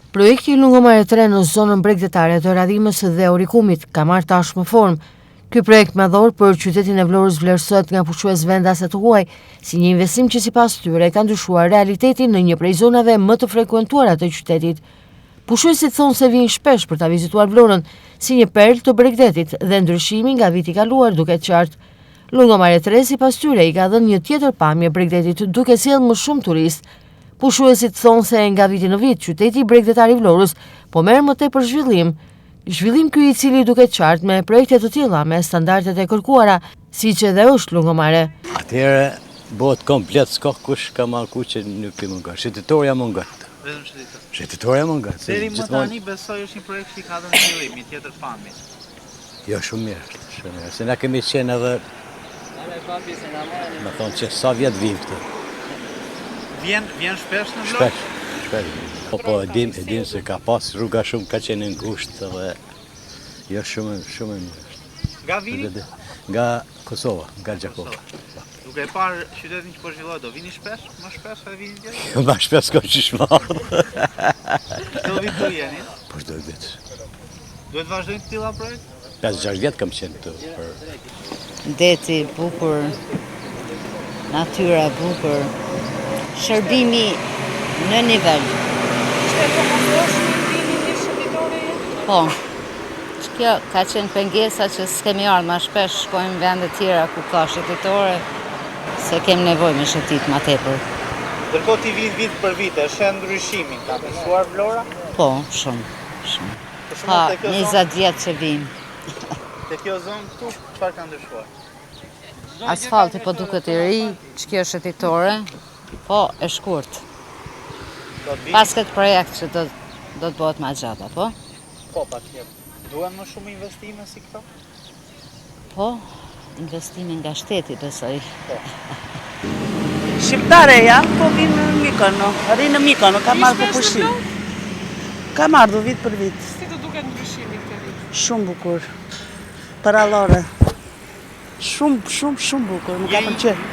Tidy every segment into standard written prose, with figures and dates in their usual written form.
Projekti Lungomare 3 në zonën bregdetare të Radhimës dhe Orikumit ka marrë tashmë formë. Ky projekt madhor për qytetin e Vlorës vlerësohet nga pushues vendase të huaj si një investim që sipas tyre ka ndryshuar realitetin në një prej zonave më të frekuentuara të qytetit. Pushuesit thonë se vijnë shpesh për ta vizituar Vlorën si një perlë të Bregdetit dhe ndryshimi nga viti i kaluar duket qartë. Lungomare 3 sipas tyre i ka dhënë një tjetër pamje Bregdetit duke sjellë më shumë turistë. Pushuesit thonë se nga viti në vit, qyteti bregdetar i Vlorës po merr më tepër zhvillim. Zhvillim ky i cili duket qartë me projekte të tilla me standardet e kërkuara, siç edhe është Lungomare. Atëherë bëhet komplet, s'ka kush ka marrë kuçë nuk i mungon. Shëtitoria mungon. Vetëm shëtitor. Shëtitoria mungon. Deri më tani besoj është një projekt që ka dhënë zhvillim, një tjetër pamje. Jo, shumë mirë, shumë mirë. Se na kemi qenë edhe më thonë që sa vjet vim këtu. Vjen shpesh në Vlorë? Shpesh. Po dim se ka pas rruga shumë ka qenë ngushtë dhe jo shumë mirë. Nga vini? Nga Kosova, nga Gjakova. Duke e parë qytetin që po zhvillohet, do vini shpesh? Më shpesh e vini tjetër? Jo, më shpesh ka qishmarë. Çdo vit do jeni? Po çdo vit. Duhet vazhdojnë të tilla projekt? 5-6 vjet kam qenë këtu. Deti bukur, natyra bukur, shërbimi në nivel. Po, kjo ka qenë pengesa që s'kemi ardhur më shpesh, shkojmë vende tjera ku ka shëtitore, se kemi nevojë me shëtit më tepër. Ndërkohë ti vit për vit, është ndryshimin, ka ndryshuar Vlora? Po, shumë. Ka 20 vjet që vim. Te kjo zonë këtu, çfarë ka ndryshuar? Asfalti po duket i ri, që kjo shëtitore, po e shkurt. Pas këtë projekt që do të bëhet më gjatë, po? Po, patjetër. Duhen më shumë investime si këto? Po, investimi nga shteti, besoj. Shqiptare jam, po vinë në Mikono. Rinë në Mikono, kam marrë për pushim. Kam ardhur vit për vit. Si të duket ndryshimi këtë vit? Shumë bukur. Parallore. Shumë bukur, më ka pëlqyer.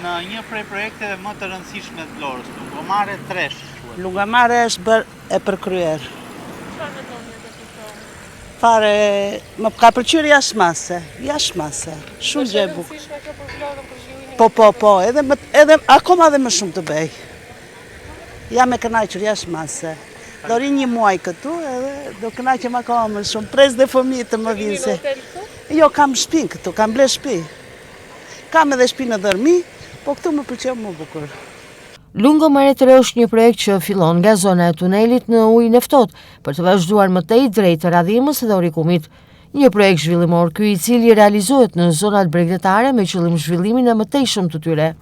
Në një prej projekteve më të rëndësishme të Vlorës, Lungomare 3. Lungomare është bërë e përkryer. Çfarë mendoni të këto? Fare, më ka pëlqyer jashtëmase. Shumë gjë e bukur. Është kjo për Vlorën për zhvillimin. Po, edhe akoma dhe më shumë të bëj. Jam e kënaqur jashtëmase. Do ri një muaj këtu edhe do kënaqem akoma më shumë. Pres dhe fëmijët të më vinë se. Jo, kam shtëpi këtu, kam ble shtëpi. Kam edhe shtëpi në Dërmi, po këtu më pëlqen më bukur. Lungomare 3 është një projekt që fillon nga zona e tunelit në ujin e ftohtë për të vazhduar më tej drejt Radhimës dhe Orikumit. Një projekt zhvillimor ky i cili realizohet në zonat bregdetare me qëllim zhvillimin e mëtejshëm të tyre.